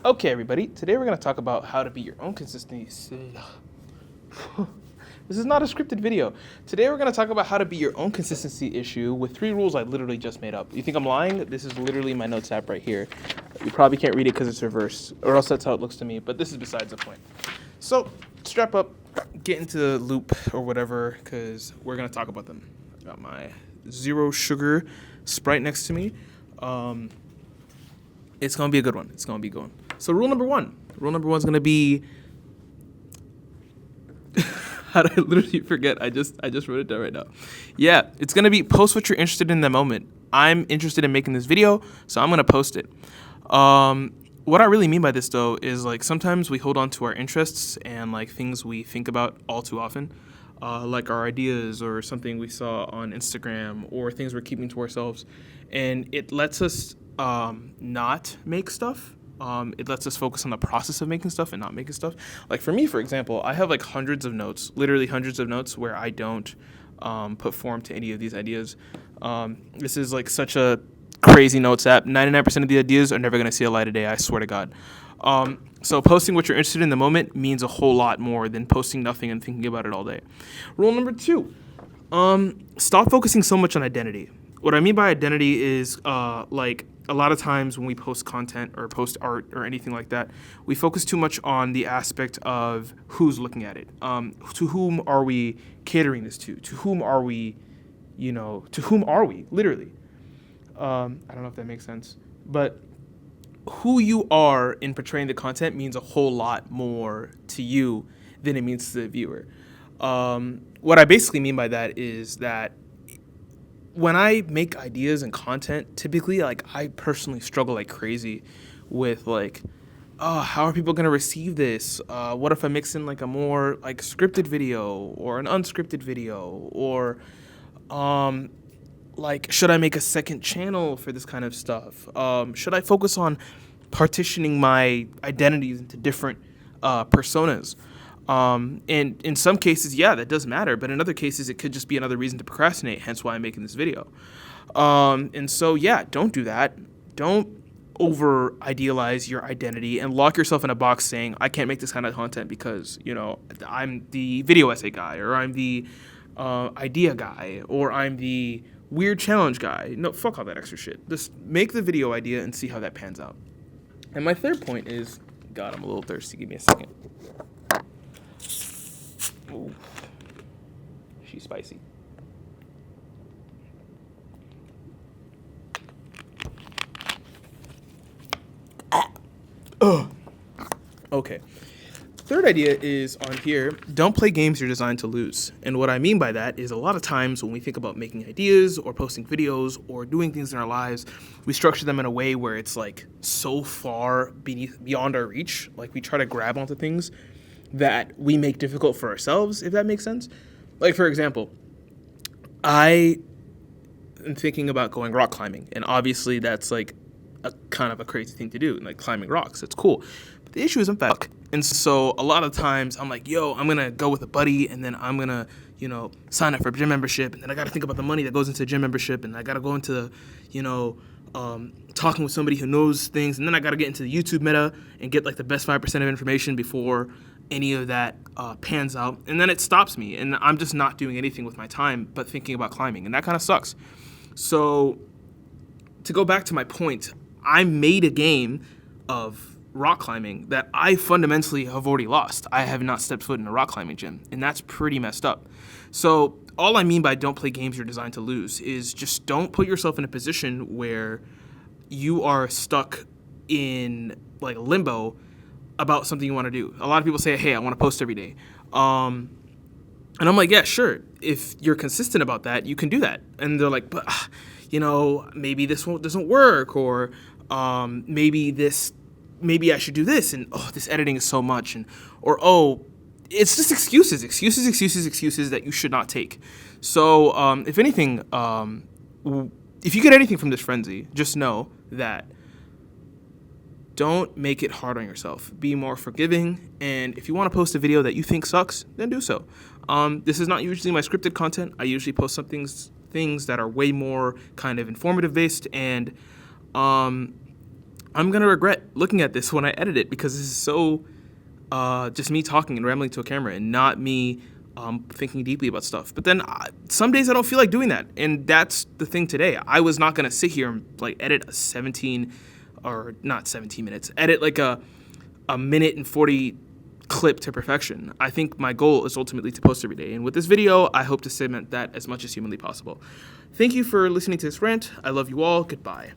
Okay, everybody. Today we're going to talk about how to be your own consistency. This is not a scripted video. Today we're going to talk about how to be your own consistency issue with 3 rules I literally just made up. You think I'm lying? This is literally my notes app right here. You probably can't read it because it's reversed, or else that's how it looks to me, but this is besides the point. So, strap up, get into the loop or whatever, because we're going to talk about them. I got my zero sugar Sprite next to me. It's going to be a good one. It's going to be a good one. So rule number one. Rule number one is going to be... How did I literally forget? I just wrote it down right now. Yeah, it's going to be post what you're interested in the moment. I'm interested in making this video, so I'm going to post it. What I really mean by this, though, is like sometimes we hold on to our interests and like things we think about all too often, like our ideas or something we saw on Instagram or things we're keeping to ourselves. And it lets us not make stuff. It lets us focus on the process of making stuff and not making stuff. Like for me, for example, I have like hundreds of notes, literally hundreds of notes where I don't put form to any of these ideas. This is like such a crazy notes app. 99% of the ideas are never going to see a light of day, I swear to God. So posting what you're interested in the moment means a whole lot more than posting nothing and thinking about it all day. Rule number 2, stop focusing so much on identity. What I mean by identity is like a lot of times when we post content or post art or anything like that, we focus too much on the aspect of who's looking at it. To whom are we catering this to? To whom are we, to whom are we, literally? I don't know if that makes sense. But who you are in portraying the content means a whole lot more to you than it means to the viewer. What I basically mean by that is that when I make ideas and content, typically, like, I personally struggle like crazy with, like, oh, how are people going to receive this? What if I mix in, like, a more, like, scripted video or an unscripted video? Or, like, should I make a second channel for this kind of stuff? Should I focus on partitioning my identities into different personas? And in some cases, yeah, that does matter. But in other cases, it could just be another reason to procrastinate, hence why I'm making this video. And so, yeah, don't do that. Don't over-idealize your identity and lock yourself in a box saying, I can't make this kind of content because, I'm the video essay guy, or I'm the idea guy, or I'm the weird challenge guy. No, fuck all that extra shit. Just make the video idea and see how that pans out. And my third point is, God, I'm a little thirsty. Give me a second. Ooh. She's spicy. Okay. Third idea is on here, don't play games you're designed to lose. And what I mean by that is a lot of times when we think about making ideas or posting videos or doing things in our lives, we structure them in a way where it's like so far beyond our reach. Like we try to grab onto things that we make difficult for ourselves, if that makes sense. Like, for example, I am thinking about going rock climbing, and obviously that's like a kind of a crazy thing to do, like climbing rocks. It's cool. But the issue is I'm fat. And so a lot of times I'm like, yo, I'm going to go with a buddy, and then I'm going to, sign up for a gym membership, and then I got to think about the money that goes into a gym membership, and I got to go into, talking with somebody who knows things, and then I got to get into the YouTube meta and get like the best 5% of information before any of that pans out, and then it stops me, and I'm just not doing anything with my time but thinking about climbing, and that kind of sucks. So to go back to my point, I made a game of rock climbing that I fundamentally have already lost. I have not stepped foot in a rock climbing gym, and that's pretty messed up. So all I mean by don't play games you're designed to lose is just don't put yourself in a position where you are stuck in like limbo about something you want to do. A lot of people say, hey, I want to post every day. And I'm like, yeah, sure. If you're consistent about that, you can do that. And they're like, but, maybe this doesn't work, or maybe I should do this, and this editing is so much, or it's just excuses that you should not take. So if anything, if you get anything from this frenzy, just know that don't make it hard on yourself. Be more forgiving, and if you want to post a video that you think sucks, then do so. This is not usually my scripted content. I usually post some things that are way more kind of informative based, and I'm going to regret looking at this when I edit it because this is so just me talking and rambling to a camera and not me thinking deeply about stuff. But then some days I don't feel like doing that. And that's the thing today. I was not going to sit here and like edit a 17 or not 17 minutes, edit like a minute and 40 clip to perfection. I think my goal is ultimately to post every day. And with this video, I hope to cement that as much as humanly possible. Thank you for listening to this rant. I love you all. Goodbye.